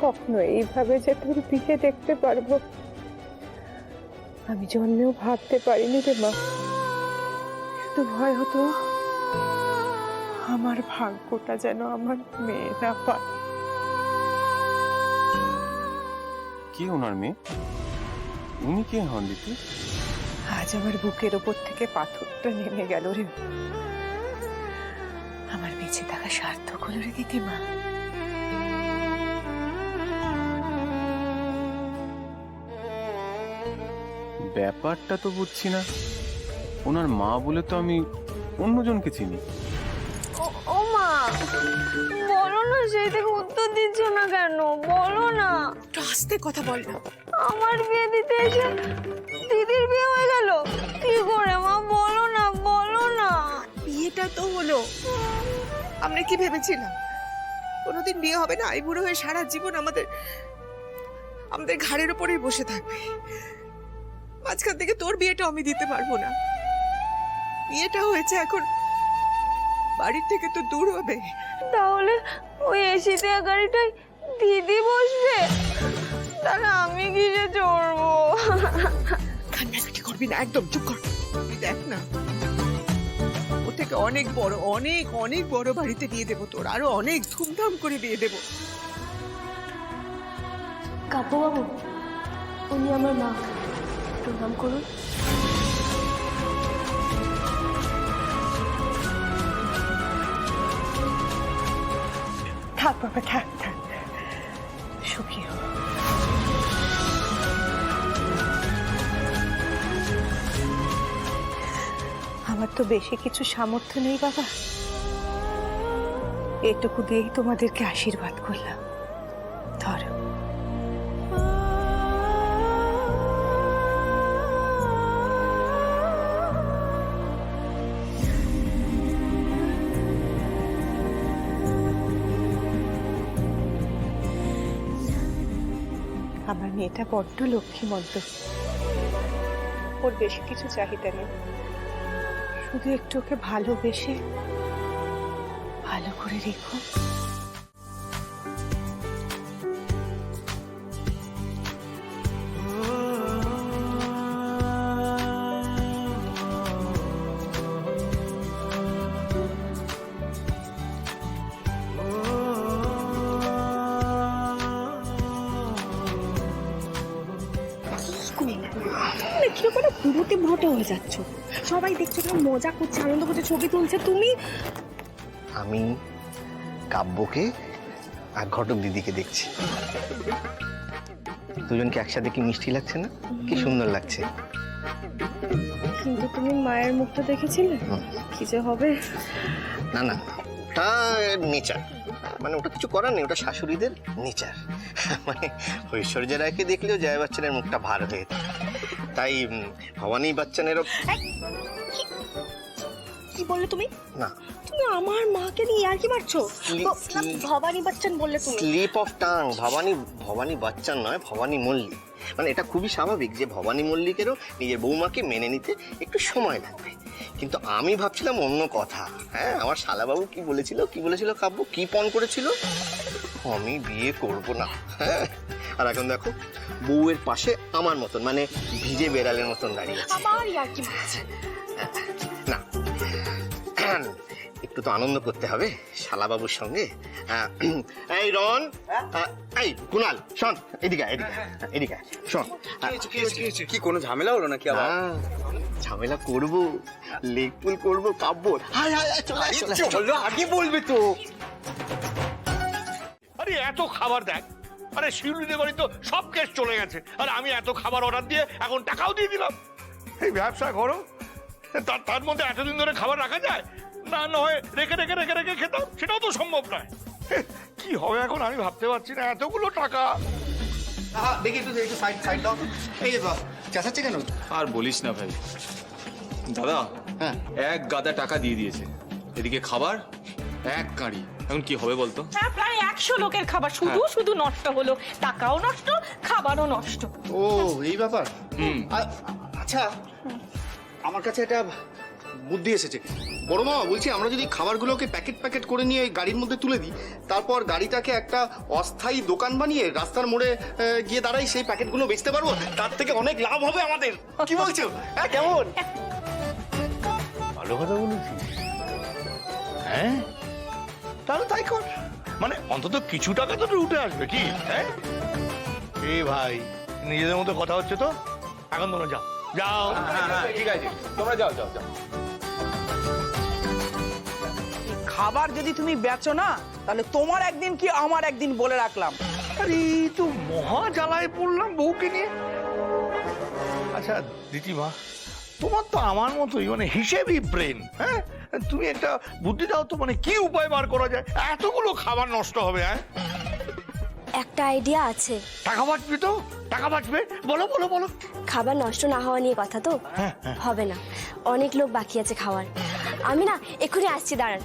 কখনো এইভাবে যে তোর বিয়ে দেখতে পারবো আমি জন্মেও ভাবতে পারিনি রে মা। শুধু ভয় হতো আমার ভাগ্যটা যেন আমার মেয়ে না পায়। কি ওনার মেয়ে? উনি কে হন দিদি? আজ আমার বুকের ওপর থেকে পাথরটা নেমে গেল রে। আমার বেঁচে থাকা সার্থক হলো রে দিদিমা। ব্যাপারটা তো বুঝছি না। ওনার মা বলে তো আমি অন্যজনকে চিনি। ও মা, বলো না, সেই থেকে উত্তর দিচ্ছ না কেন? বলো না। একটু আস্তে কথা বল না। আমার বিয়ে দিতে এসে দিদির বিয়ে হয়ে গেল কি করে মা? বলো না, বলো না। বিয়েটা তো হলো। আমরা কি ভেবেছিলাম কোনোদিন বিয়ে হবে না? এই বুড়ো হয়ে সারা জীবন আমাদের ঘাড়ের ওপরেই বসে থাকবে। মাঝখান থেকে তোর বিয়েটা আমি দিতে পারবো না। বিয়েটা হয়েছে, এখন বাড়ির থেকে তো দূর হবে। তাহলে ওই এসি দেওয়া গাড়িটাই দিদি বসবে? তাহলে আমি কিসে চড়বো? কান্নাকাটি করবি না, একদম চুপ কর। তুই দেখ না, ও থেকে অনেক বড়, অনেক অনেক বড় বাড়িতে বিয়ে দেবো তোর, আরো অনেক ধুমধাম করে বিয়ে দেবো। কাপু বাবু, উনি আমার মা, প্রণাম করুন। থাক বাবা, থাক থাক, সুখী হো। আমার তো বেশি কিছু সামর্থ্য নেই বাবা, এটুকু দিয়েই তোমাদেরকে আশীর্বাদ করলাম। ধরো। আমার মেয়েটা বড্ড লক্ষ্মীমন্ত, ওর বেশি কিছু চাহিদা নেই, শুধু একটু ওকে ভালোবেসে ভালো করে রেখো। কিরকম বুড়োতে বুড়োতে হয়ে যাচ্ছ। সবাই দেখছো তোমার মজা করছে, আনন্দ করছে, ছবি তুলছে, তুমি? আমি কাব্যকে আর ঘটক দিদিকে দেখছি। দুজনকে একসাথে কি মিষ্টি লাগছে না? কি সুন্দর লাগছে। কিন্তু তুমি মায়ের মুখটা দেখেছিলে, কি যে হবে। না না, ওটা নেচার, মানে ওটা কিছু করার নেই, ওটা শাশুড়িদের নেচার। মানে ঐশ্বর্য রায়কে দেখলেও জয়া বচ্চনের মুখটা ভার হয়ে থাকে। তাই ভবানী বচ্চনেরও। কি বললে তুমি? না, তুমি আমার মাকে নিয়ে আর কি মারছো? ভবানী বচ্চন বললে তুমি। Slip of tongue. Bhabani Bachchan নয়, ভবানী মল্লিক। মানে এটা খুবই স্বাভাবিক যে ভবানী মল্লিকেরও নিজের বৌমাকে মেনে নিতে একটু সময় লাগবে। কিন্তু আমি ভাবছিলাম অন্য কথা। হ্যাঁ, আমার শালাবাবু কি বলেছিল কাব্য, কি পণ করেছিল? আমি বিয়ে করব না। হ্যাঁ, আর এখন দেখো বউয়ের পাশে আমার মতন, মানে ভিজে বেড়ালের মতন দাঁড়িয়ে আছে। আমার আর কি মারছে? না, একটু তো আনন্দ করতে হবে শালাবাবুর সঙ্গে। এই রন, এই কুনাল, শোন, এদিকে শোন। কি কোনো ঝামেলা হলো নাকি আবার? ঝামেলা করবো, লেগ পুল করবো কাব্য। চলো, আগে বলবে তো। আরে এত খাবার দেখ, আরে শিউলিদের বাড়ি তো সব কেস চলে গেছে, আর আমি এত খাবার অর্ডার দিয়ে এখন টাকাও দিয়ে দিলাম। এই ব্যবসা করো, তার মধ্যে এতদিন ধরে খাবার রাখা যায় না? নয় রেখে রেখে রেখে রেখে খেতাম, সেটাও তো সম্ভব নয়। কি হবে এখন আমি ভাবতে পারছি না, এতগুলো টাকা। দেখি একটু সাইড দাও। এই যে চেঁচাচ্ছে কেন? আর বলিস না ভাই, দাদা হ্যাঁ, এক গাদা টাকা দিয়ে দিয়েছে, এদিকে খাবার এক কাঁড়ি। এখন কি হবে বলতো? হ্যাঁ, প্রায় 100 লোকের খাবার শুধু শুধু নষ্ট হলো, টাকাও নষ্ট, খাবারও নষ্ট। ও এই ব্যাপার। আচ্ছা, আমার কাছে এটা বুদ্ধি এসেছে। বড় মামা বলছি, আমরা যদি খাবারগুলোকে প্যাকেট প্যাকেট করে নিয়ে গাড়ির মধ্যে তুলে দিই, তারপর গাড়িটাকে একটা অস্থায়ী দোকান বানিয়ে রাস্তার মোড়ে গিয়ে দাঁড়াই, সেই প্যাকেটগুলো বেচতে পারবো, তার থেকে অনেক লাভ হবে আমাদের। কি বলছো? হ্যাঁ, কেমন? ভালো কথা বলেছিস। হ্যাঁ, তাহলে তাই কর। মানে অন্তত কিছু টাকা তো উঠে আসবে, কি? হ্যাঁ, এই ভাই নিজেদের মতো কথা হচ্ছে তো, এখন তোমরা যাও যাও। ঠিক আছে, তোমরা যাও যাও যাও। খাবার যদি তুমি বেচো না, তাহলে তোমার একদিন কি আমার একদিন বলে রাখলাম। আরে এই তো মহা জ্বালায় পড়লাম বউকে নিয়ে। আচ্ছা দিদিমা, তোমার তো আমার মতোই মানে হিসেবই ব্রেন। হ্যাঁ, তুমি একটা বুদ্ধি দাও তো, মানে কি উপায় বার করা যায়, এতগুলো খাবার নষ্ট হবে। হ্যাঁ, একটা আইডিয়া আছে। টাকা বাঁচবে তো, টাকা বাঁচবে। বলো বলো বলো। খাবার নষ্ট না হওয়া নিয়ে কথা তো, হবে না, অনেক লোক বাকি আছে খাওয়ার। আমি না এক্ষুনি আসছি, দাঁড়ান।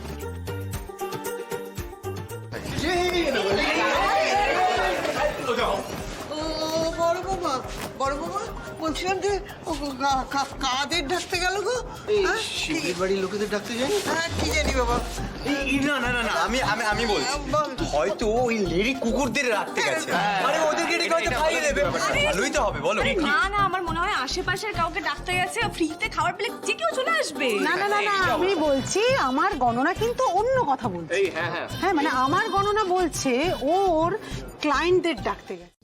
বড় বাবা বলছিলাম যে কাদের ডাকতে গেল গো? শিবির বাড়ির লোকেদের ডাকতে যাই। কি জানি বাবা। না না না না, আমি বলছি, হয়তো ওই লেডি কুকুরদের রাখতে গেছে, মানে ওদেরকে ডেকে হয়তো খাইয়ে দেবে। ভালোই তো হবে, বলো? না না, আমার মনে হয় আশেপাশের কাউকে ডাকতে গেছে, ফ্রিতে খাবার পেলে যে কেউ চলে আসবে। না না না না, আমি বলছি আমার গণনা কিন্তু অন্য কথা বলছে। হ্যাঁ হ্যাঁ, হ্যাঁ, মানে আমার গণনা বলছে ওর ক্লায়েন্টদের ডাকতে গেছে।